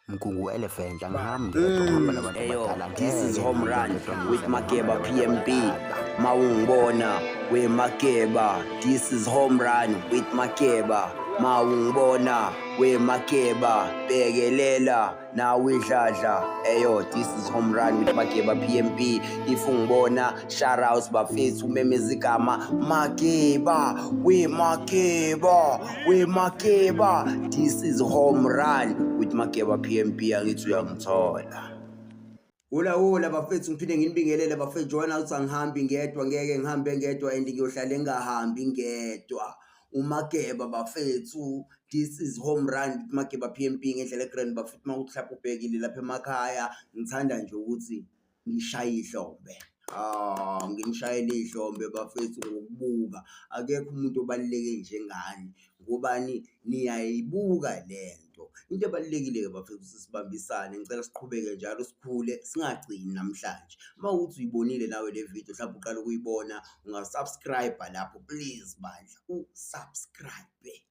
Mgungu Elephant angihambi ngedwa ngihamba nabantu abadala This is ngeke Home ngihambe Run ngedwa with ngizama Makeba ngihamba nabantu PMP. abadala. Mawungibona we Makeba. This is Home Run with Makeba. Mawungibona we Makeba. Bekelela nawe idladla. Eyo, this is Home Run with Makeba PMP. If ungibona shout outs bafethu umemeza igama Makeba we Makeba we Makeba. This is Home Run with Makeba PMP. Angithi uyangithola. Hola bafethu, ngiphinde nginibingelele bafethu. Join out angihambi ngedwa, ngeke ngihambe ngedwa and ngiyohlala engahambi ngedwa. Umakeba bafethu, this is Home Run with Makeba PMP ngendlela egrand bafethu. Mawuthi lapho ubhekile lapha emakhaya, ngithanda nje ukuthi ngishaye ihlombe. Nginishayele ihlombe bafethu ngokubuka. Akekho umuntu obaluleke njengani. Ngobani niyayibuka lento. Into ebalulekile ke bafethu sisibambisane. Ngicela siqhubeke njalo sikhule singagcini namhlanje. Mawuthi uyibonile nawe le video mhlawumbe uqala ukuyibona, ungasubscribe lapho please bandla. Usubscribe,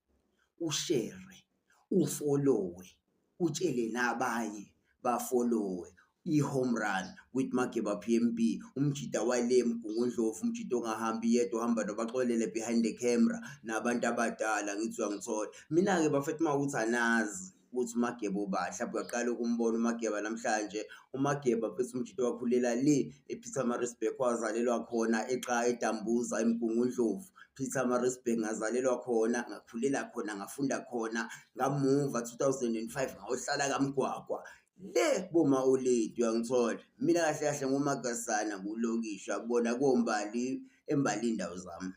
ushare, ufollowe, utshele nabanye bafollowe. I-Home Run with Makeba PMP, umjida wale Mgungu Ndlovu, umjida ongahambi yedwa, hamba nobaxolele behind the camera nabantu abadala. Ngithi uyangithola mina ke bafethu. Mawuthi anazi ukuthi uMakeba ubani, mhlawumbe uyaqala ukumbona uMakeba namhlanje. uMakeba bafethu umjida wakhulela le ePietermaritzburg, wazalelwa khona exa eDambuza eMgungu Ndlovu. Pietermaritzburg ngazalelwa khona, ngakhulela khona, ngafunda khona. Ngamuva 2005 ngayohlala kaMgwagwa le boma oledi. Uyangithola mina kahle kahle ngoMagasana kulokisha kubona kombali embali indawo zami.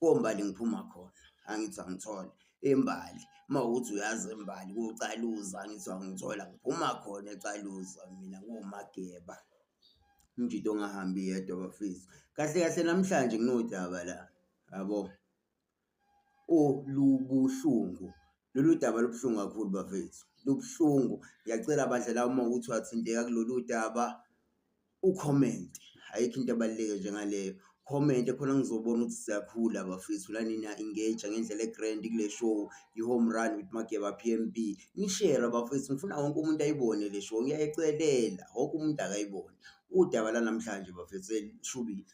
Kombali ngiphuma khona. Angithi angithola embali. Mawuthi uyazi embali kucaluza. Angithi angithola ngiphuma khona ecaluza mina ngoMageba. Umjida ongahambi yedwa bafethu. Kahle kahle namhlanje nginodaba la. Yabo. Lubuhlungu. Lolu daba lubuhlungu kakhulu bafethu. Lubuhlungu. Ngiyacela bandla la uma ukuthi wathinteka kulolu daba ucomment. Ayikho into ebaluleke njengaleyo. Comment khona ngizobona ukuthi siyakhula bafethu. La nina engage ngendlela egrand kule show i-Home Run with Makeba PMP. Nishare bafethu. Ngifuna wonke umuntu ayibone le show. Ngiyayicelela wonke umuntu akayibone. Udaba la namhlanje bafethu lishubile.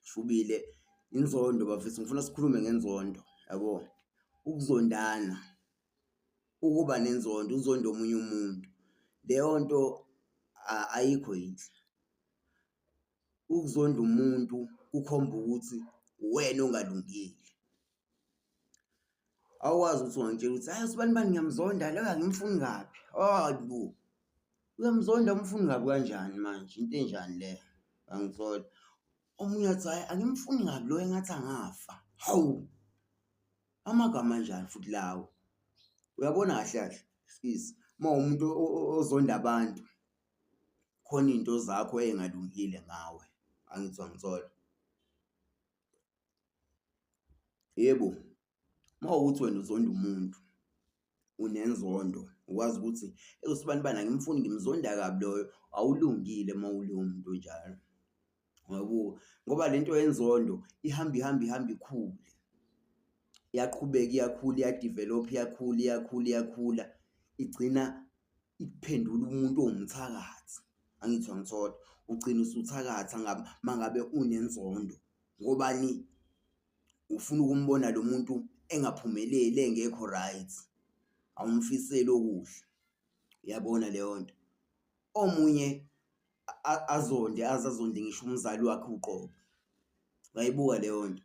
Shubile inzondo bafethu. Ngifuna sikhulume ngenzondo. Yabo. Ukuzondana, ukuba nenzondo, uzondo omunye umuntu, leyo nto ayikho yinhle. Ukuzonda umuntu kukhomba ukuthi wena ongalungile. Awazi ukuthi ungangitshela ukuthi hayi usibani bani ngiyamzonda leyo angimfuni ngapi. Hayibo. Uyamzonda umfuni ngapi kanjani manje? Into enjani le? Angithola. Omunye athi hayi angimfuni ngapi lo engathi angafa. Hawu. Amagama kanjani futhi lawo? Uyabona kahle kahle sis, umuntu ozonda abantu khona into zakho engalungile ngawe. Angithi angithola. Yebo. Mawuthi wena uzonda umuntu unenzondo, ukwazi ukuthi usibani bani angimfuni ngimzonda kabi loyo, awulungile mawuleyo muntu njalo. Yabo, ngoba lento yenzondo ihamba ikhule. Iyaqhubeka iyakhula, iyadevelop, iyakhula igcina ikuphendula umuntu ongumthakathi. Angithi angithola. Ugcina usuthakatha mangabe unenzondo. Ngobani ufuna ukumbona lo muntu engaphumeleli engekho right. Awumfiseli okuhle. Uyabona leyo nto. Omunye azonde ngisho umzali wakhe uqobo. Ngayibuka leyo nto.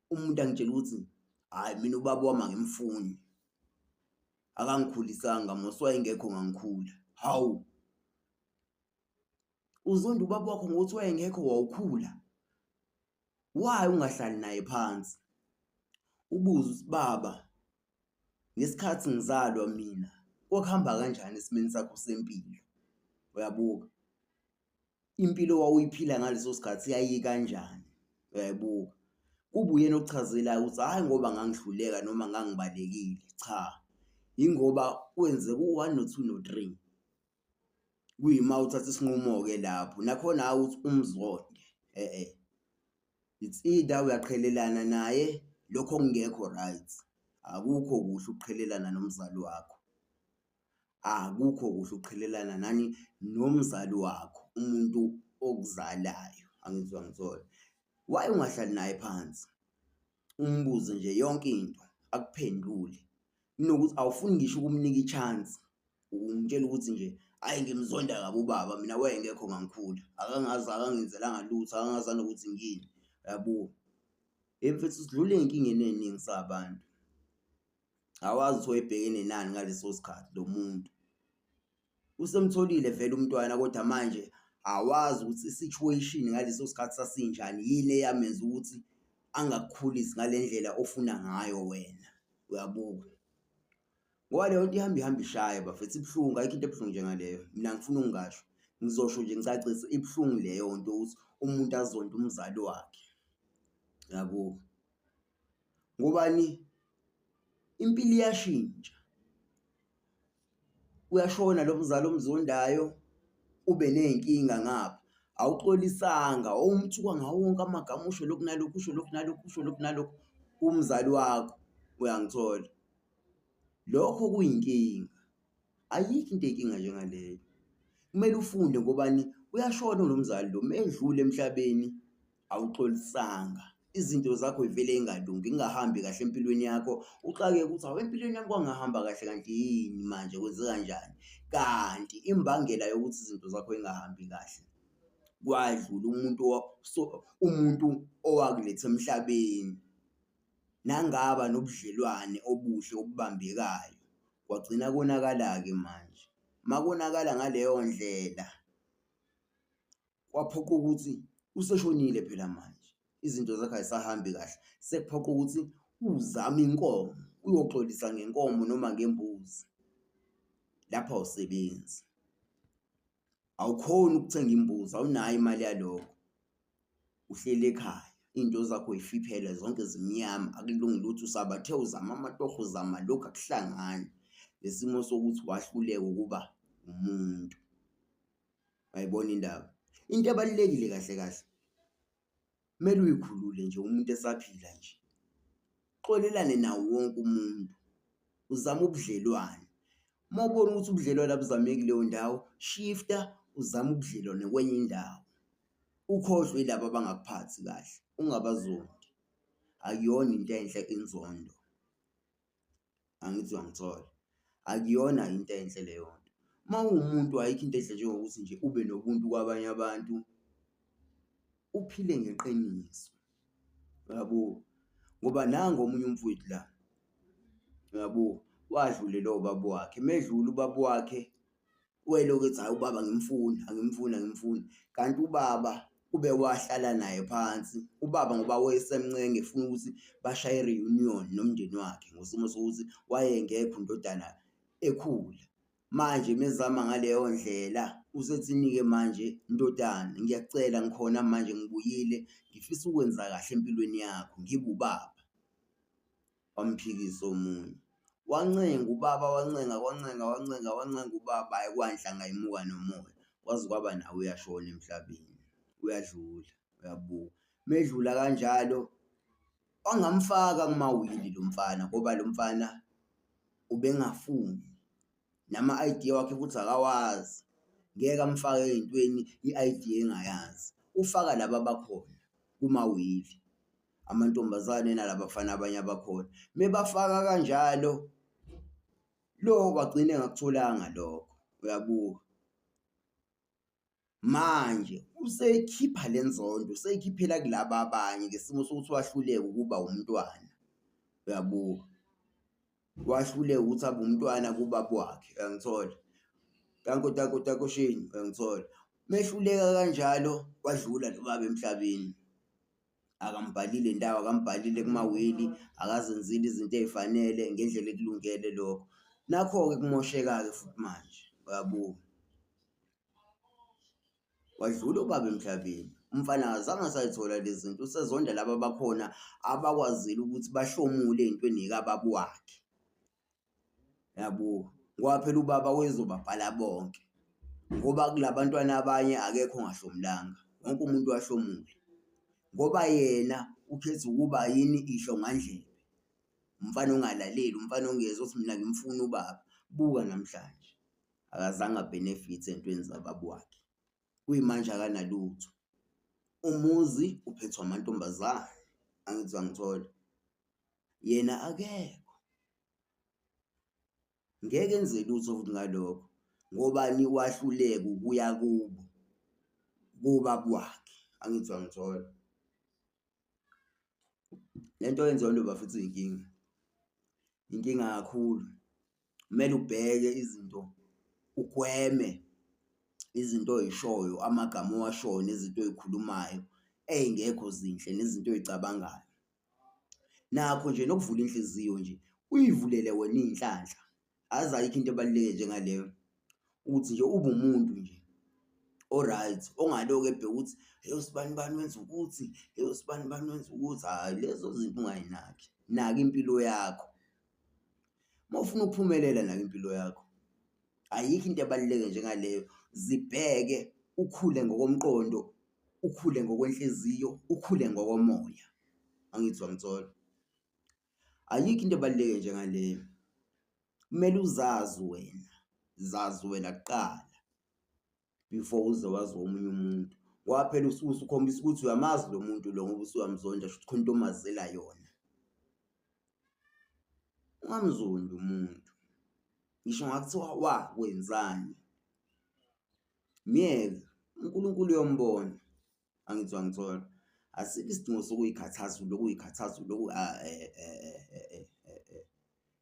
Umuntu angitshela ukuthi hayi mina ubaba wami angimfuni. Akangikhulisanga moswa engekho ngangikhula. Hawu. Uzonda ubaba wakho ngokuthi wayengekho wawukhula. Why ungahlali naye phansi? Ubuze ukuthi baba ngesikhathi ngizalwa mina okuhamba kanjani esimeni sakho sempilo? Uyabuka. Impilo wawuyiphila ngaleso sikhathi yayi kanjani? Uyabuka. Kubuye nokuchazelayo ukuthi hayi ngoba ngangihluleka noma ngangibalekile. Cha. Ingoba kwenzeka u1 no2 no3. Kuyima uthatha isinqumo ke lapho. Nakhona awuthi umzonde. It's either uyaqhelelana naye lokho kungekho right. Akukho kuhle ukuqhelelana nomzali wakho. akukho kuhle uqhelelana nani nomzali wakho, umuntu okuzalayo. Angizwa ngithola. Why ungahlali naye phansi umbuze nje yonke into akuphendule, kunokuthi awufuni ngisho ukumnika i-chance, umtshela ukuthi nje hayi ngimzonda kabi ubaba mina wayengekho ngangikhula, akangenzelanga lutho, akangazange ukuthi ngini, yabo. Mfethu sidlule ey'nkingeni ey'ningi sabantu, awazi ukuthi wayebhekene nani ngaleso sikhathi lo muntu. Usemtholile vele umntwana kodwa manje awazi ukuthi i-situation ngaleso sikhathi sasinjani, yini eyamenza ukuthi angakukhulisi ngale ndlela ofuna ngayo wena, uyabuka. Ngoba leyo nto ihamba ishaye bafethu, ibuhlungu, ayikho into ebuhlungu njengaleyo. Mina ngifuna ukungasho, ngizosho nje ngicacise, ibuhlungu leyo nto ukuthi umuntu azonde umzali wakhe, yabo. Ngobani? Impilo iyashintsha, uyashona lo mzali omzondayo, ube ney'nkinga ngapha, awuxolisanga, umthuka ngawo wonke amagama, usho lokhu nalokhu, usho lokhu nalokhu, usho lokhu nalokhu, umzali wakho, uyangithola. Lokho kuyinkinga, ayikho into eyinkinga njengaleyo. Kumele ufunde ngobani, uyashona lo mzali lo, medlule emhlabeni awuxolisanga, izinto zakho ivele ingalungi, ingahambi kahle empilweni yakho, uxake ukuthi awu empilweni yami kwangahamba kahle, kanti yini manje kwenzeka kanjani? Kanti imbangela yokuthi izinto zakho ingahambi kahle kwadlula umuntu owakuletha emhlabeni, nangaba nobudlelwane obuhle obubambekayo, kwagcina konakala-ke manje. Makonakala ngaleyo ndlela, kwaphoqa ukuthi useshonile phela manje, izinto zakhe ayisahambi kahle, sekuphoqa ukuthi uzame inkomo, uyoxolisa ngenkomo noma ngembuzi. Lapho awusebenzi, awukhoni ukuthenga imbuzi, awunayo imali yalokho, uhleli ekhaya, iy'nto zakho y'fiphele zonke zimnyama, akulungi lutho, usabathe uzama amatoho, uzama lokhu, akuhlangani nesimo sokuthi wahluleka ukuba umuntu. Ayibona indaba. Into ebalulekile kahle kahle, kumele uy'khulule nje umuntu esaphila nje, xolelane nawo wonke umuntu, uzame ubudlelwane. Uma ubona ukuthi ubudlelwane abuzameki kuleyo ndawo, shifta, uzame ubudlelwane kwenye indawo, ukhohlwe yilaba abangakuphathi kahle, ungabazondi. Akuyona into enhle inzondo, angithi uyangithola, akuyona into enhle leyo nto. Uma uwumuntu ayikho into enhle njengokuthi nje ube nobuntu kwabanye abantu, uphile ngeqiniso, yabo. Ngoba nangu omunye umfowethu la, yabo, wadlulela ubaba wakhe, medlula ubaba wakhe, welokhu ethi hayi ubaba ngimfuna, angimfuni, angimfuni, kanti ubaba ube wahlala naye phansi. Ubaba ngoba wayesemncenge efuna ukuthi bashaye i-reunion nomndeni wakhe, ngosimo sokuthi wayengekho indodana ekhula. Manje mezama ngaleyo ndlela, usethi-ke manje ndodana, ngiyakucela ngikhona manje, ngibuyile, ngifisa ukwenza kahle empilweni yakho, ngibe ubaba. Wamphikisa omunye, wancenga ubaba, wancenga ubaba, hhayi kwanhlanga imuka nomoya, kwaze kwaba nawe uyashona emhlabeni, uyadlula, uyabuka. Medlula kanjalo, wangamfaka kumawili lo mfana, ngoba lo mfana ubengafuni, nama-idea wakhe futhi akawazi, ngeke amfake ey'ntweni i-idea engayazi. Ufaka laba abakhona kumawili, amantombazane nalaba bafana abanye abakhona. Mebafaka kanjalo, lo wagcina engakutholanga lokho, uyabuka. Manje useyikhipha le nzondo, useyikhiphela kulaba abanye ngesimo sokuthi wahluleka ukuba umntwana, uyabuka. Wahluleka ukuthi abe umntwana kubaba wakhe, uyangithola. Tankosheni, uyangithola. Mehluleka kanjalo, wadlula lo baba emhlabeni, akambhalile ndawo, akambhalile kumawili, akazenzile izinto ey'fanele ngendlela ekulungele lokho. Nakho-ke kumosheka-ke futhi manje, uyabuka. Wadlula ubaba emhlabeni, umfana akazange asayithola lezi zinto, usezonda laba abakhona abakwazile ukuthi bahlomule ey'ntweni zikababa wakhe, yabo. Ngoba phela ubaba wezobabhala bonke, ngoba kula bantwana abanye akekho ongahlomulanga, wonke umuntu wahlomule, ngoba yena ukhetha ukuba yini ihlongandlebe, umfana ongalaleli, umfana ongezwa ukuthi mina ngimfuna ubaba. Buka namhlanje. akazange abenefit entweni zababa wakhe. Kuyimanje akanalutho. Umuzi uphethwe amantombazane, angithi angithola. Yena akekho. Ngeke enze lutho futhi ngalokho. Ngobani wahluleka ukuya kubaba wakhe, angithi angithola. Lento yenziwa ndoba futhi inkinga kakhulu. Kumele ubheke izinto, ugweme izinto oyishoyo, amagama owashoyo nezinto oyikhulumayo ey'ngekho zinhle nezinto oyicabangayo. Nakho nje nokuvula inhliziyo nje uyivulele wena iy'nhlanhla. Azi ayikho into ebaluleke njengaleyo ukuthi nje ube umuntu nje o-right, ongalokhu ebheka ukuthi usibani bani wenza ukuthi, usibani bani wenza ukuthi. Hhayi, lezo zinto ungay'naki. Naka impilo yakho. Uma ufuna ukuphumelela naka impilo yakho. Ayikho into ebaluleke njengaleyo. Zibheke, ukhule ngokomqondo, ukhule ngokwenhliziyo, ukhule ngokomoya. Angithi wangithola. Ayikho into ebaluleke njengaleyo. Kumele uzazi wena, zazi wena kuqala before uze wazi omunye umuntu. Ngoba phela usukhombisa ukuthi uyamazi lo muntu lo ngoba usuyamzonda, shuthi khona into omazela yona. Ungamzondi umuntu. Ngisho ngakuthiwa wenzani. Myeke, uNkulunkulu uyombona. Angithi wangithola. Asikho isidingo sokuyikhathaza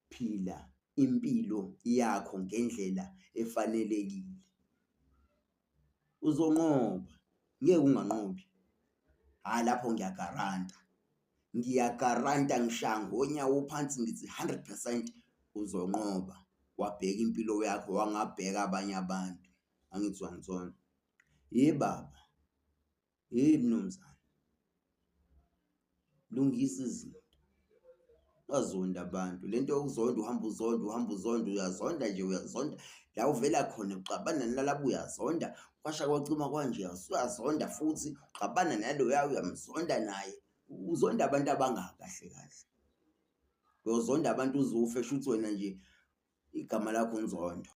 phila impilo yakho ngendlela efanelekile. Uzonqoba, ngeke unganqobi. Lapho ngiyagaranta ngishaya ngonyawo phansi ngithi 100% uzonqoba. Wabheka impilo yakho, wangabheka abanye abantu. Angithi wangithola. Baba, mnumzane, lungisa izinto. Ungazondi abantu. Lento yokuzonda uhamba uzonda, uyazonda nje uyazonda. La uvela khona uxabana nalabo uyazonda. Kwasha kwacima kwanje usuyazonda futhi uxabana naloya uyamzonda naye. Uzonda abantu abangakahle kahle. Uyozonda abantu uze ufe shuthi wena nje igama lakho unzondo.